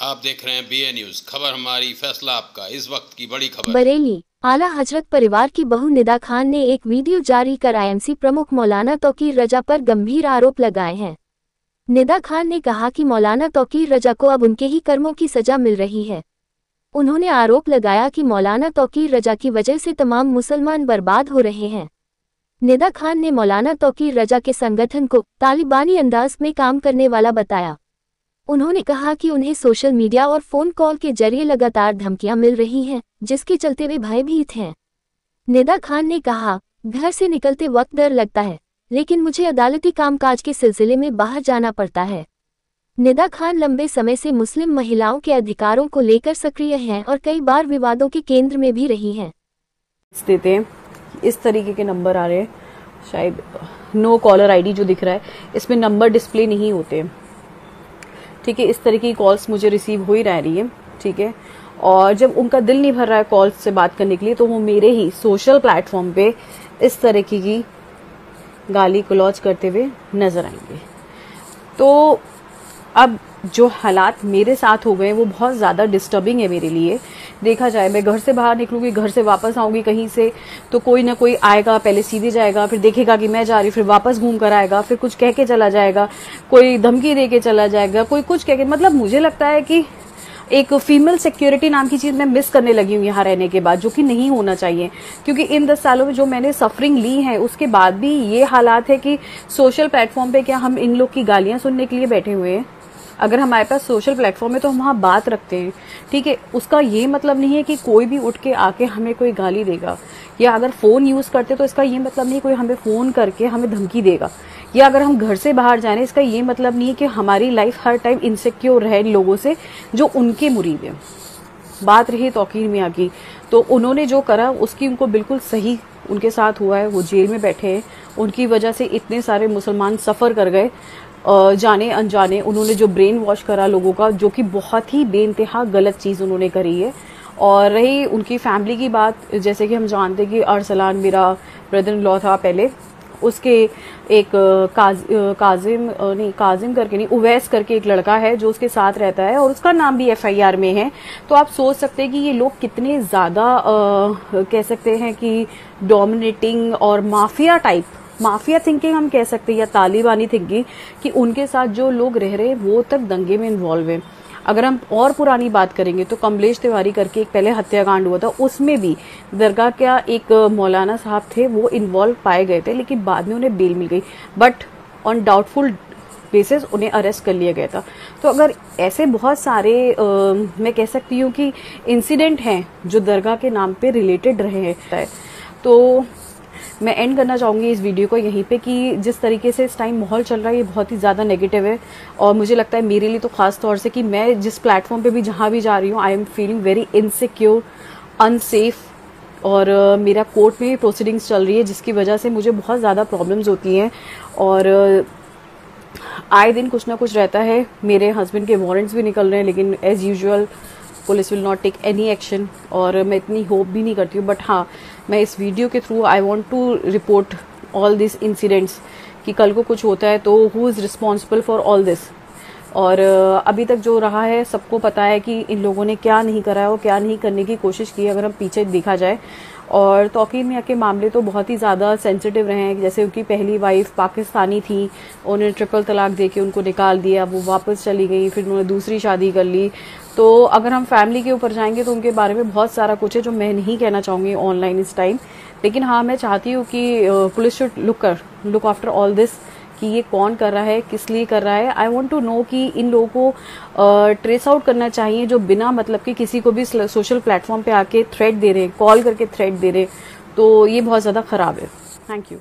आप देख रहे हैं BA न्यूज, खबर हमारी फैसला आपका। इस वक्त की बड़ी खबर। बरेली आला हजरत परिवार की बहू निदा खान ने एक वीडियो जारी कर IMC प्रमुख मौलाना तौकीर रजा पर गंभीर आरोप लगाए हैं। निदा खान ने कहा कि मौलाना तौकीर रजा को अब उनके ही कर्मों की सजा मिल रही है। उन्होंने आरोप लगाया कि मौलाना तौकीर रजा की वजह से तमाम मुसलमान बर्बाद हो रहे हैं। निदा खान ने मौलाना तौकीर रजा के संगठन को तालिबानी अंदाज में काम करने वाला बताया। उन्होंने कहा कि उन्हें सोशल मीडिया और फोन कॉल के जरिए लगातार धमकियां मिल रही हैं, जिसके चलते वे भयभीत हैं। निदा खान ने कहा, घर से निकलते वक्त डर लगता है, लेकिन मुझे अदालती कामकाज के सिलसिले में बाहर जाना पड़ता है। निदा खान लंबे समय से मुस्लिम महिलाओं के अधिकारों को लेकर सक्रिय हैं और कई बार विवादों के केंद्र में भी रही हैं। देते हैं इस तरीके के नंबर आ रहे हैं, शायद नो कॉलर ID जो दिख रहा है इसमें नंबर डिस्प्ले नहीं होते। ठीक है, इस तरह की कॉल्स मुझे रिसीव हो ही रही है। ठीक है, और जब उनका दिल नहीं भर रहा है कॉल्स से बात करने के लिए तो वो मेरे ही सोशल प्लेटफॉर्म पे इस तरह की गाली गलौज करते हुए नजर आएंगे। तो अब जो हालात मेरे साथ हो गए वो बहुत ज़्यादा डिस्टर्बिंग है मेरे लिए। देखा जाए, मैं घर से बाहर निकलूंगी, घर से वापस आऊंगी कहीं से, तो कोई ना कोई आएगा, पहले सीधे जाएगा, फिर देखेगा कि मैं जा रही, फिर वापस घूम कर आएगा, फिर कुछ कह के चला जाएगा, कोई धमकी दे के चला जाएगा, कोई कुछ कह के। मतलब मुझे लगता है कि एक फीमेल सिक्योरिटी नाम की चीज मैं मिस करने लगी हूँ यहाँ रहने के बाद, जो कि नहीं होना चाहिए। क्योंकि इन 10 सालों में जो मैंने सफरिंग ली है उसके बाद भी ये हालात है कि सोशल प्लेटफॉर्म पे क्या हम इन लोग की गालियां सुनने के लिए बैठे हुए हैं? अगर हमारे पास सोशल प्लेटफॉर्म है तो हम वहाँ बात रखते हैं। ठीक है, उसका ये मतलब नहीं है कि कोई भी उठ के आके हमें कोई गाली देगा, या अगर फोन यूज करते तो इसका ये मतलब नहीं कोई हमें फोन करके हमें धमकी देगा, या अगर हम घर से बाहर जाने इसका ये मतलब नहीं है कि हमारी लाइफ हर टाइम इनसिक्योर रहे लोगों से जो उनके मुरीद हैं। बात रही तौकीर मियां की, तो उन्होंने जो करा उसकी उनको बिल्कुल सही उनके साथ हुआ है। वो जेल में बैठे हैं, उनकी वजह से इतने सारे मुसलमान सफ़र कर गए जाने अनजाने। उन्होंने जो ब्रेन वॉश करा लोगों का, जो कि बहुत ही बेइंतहा गलत चीज़ उन्होंने करी है। और रही उनकी फैमिली की बात, जैसे कि हम जानते हैं कि अरसलान मेरा ब्रदर इन लॉ था पहले, उसके एक काजिम करके नहीं, उवैस करके एक लड़का है जो उसके साथ रहता है और उसका नाम भी FIR में है। तो आप सोच सकते हैं कि ये लोग कितने ज़्यादा कह सकते हैं कि डोमिनेटिंग और माफिया थिंकिंग हम कह सकते हैं, या तालिबानी थिंकिंग, कि उनके साथ जो लोग रह रहे हैं वो तक दंगे में इन्वॉल्व हैं। अगर हम और पुरानी बात करेंगे तो कमलेश तिवारी करके एक पहले हत्याकांड हुआ था, उसमें भी दरगाह का एक मौलाना साहब थे, वो इन्वॉल्व पाए गए थे, लेकिन बाद में उन्हें बेल मिल गई, बट ऑन डाउटफुल बेसिस उन्हें अरेस्ट कर लिया गया था। तो अगर ऐसे बहुत सारे मैं कह सकती हूँ कि इंसिडेंट हैं जो दरगाह के नाम पे रिलेटेड रहे हैं। तो मैं एंड करना चाहूँगी इस वीडियो को यहीं पे कि जिस तरीके से इस टाइम माहौल चल रहा है ये बहुत ही ज़्यादा नेगेटिव है। और मुझे लगता है मेरे लिए तो ख़ास तौर से कि मैं जिस प्लेटफॉर्म पे भी जहाँ भी जा रही हूँ, I am feeling very insecure, unsafe. और मेरा कोर्ट में प्रोसीडिंग्स चल रही है जिसकी वजह से मुझे बहुत ज़्यादा प्रॉब्लम्स होती हैं, और आए दिन कुछ ना कुछ रहता है। मेरे हस्बैंड के वारंट्स भी निकल रहे हैं, लेकिन as usual police will not take any action, और मैं इतनी होप भी नहीं करती हूँ। बट हाँ, मैं इस वीडियो के through I want to report all this incidents, कि कल को कुछ होता है तो who is responsible for all this. और अभी तक जो रहा है सबको पता है कि इन लोगों ने क्या नहीं करा है और क्या नहीं करने की कोशिश की, अगर हम पीछे देखा जाए। और तौकीर मियां के मामले तो बहुत ही ज़्यादा सेंसिटिव रहे हैं। जैसे उनकी पहली वाइफ पाकिस्तानी थी, उन्होंने ट्रिपल तलाक दे के उनको निकाल दिया, वो वापस चली गई, फिर उन्होंने दूसरी शादी कर ली। तो अगर हम फैमिली के ऊपर जाएंगे तो उनके बारे में बहुत सारा कुछ है जो मैं नहीं कहना चाहूँगी ऑनलाइन इस टाइम। लेकिन हाँ, मैं चाहती हूँ कि police should look after all this, कि ये कौन कर रहा है, किस लिए कर रहा है। आई वांट टू नो कि इन लोगों को ट्रेस आउट करना चाहिए जो बिना मतलब कि किसी को भी सोशल प्लेटफॉर्म पे आके थ्रेट दे रहे हैं, कॉल करके थ्रेट दे रहे हैं। तो ये बहुत ज़्यादा ख़राब है। Thank you.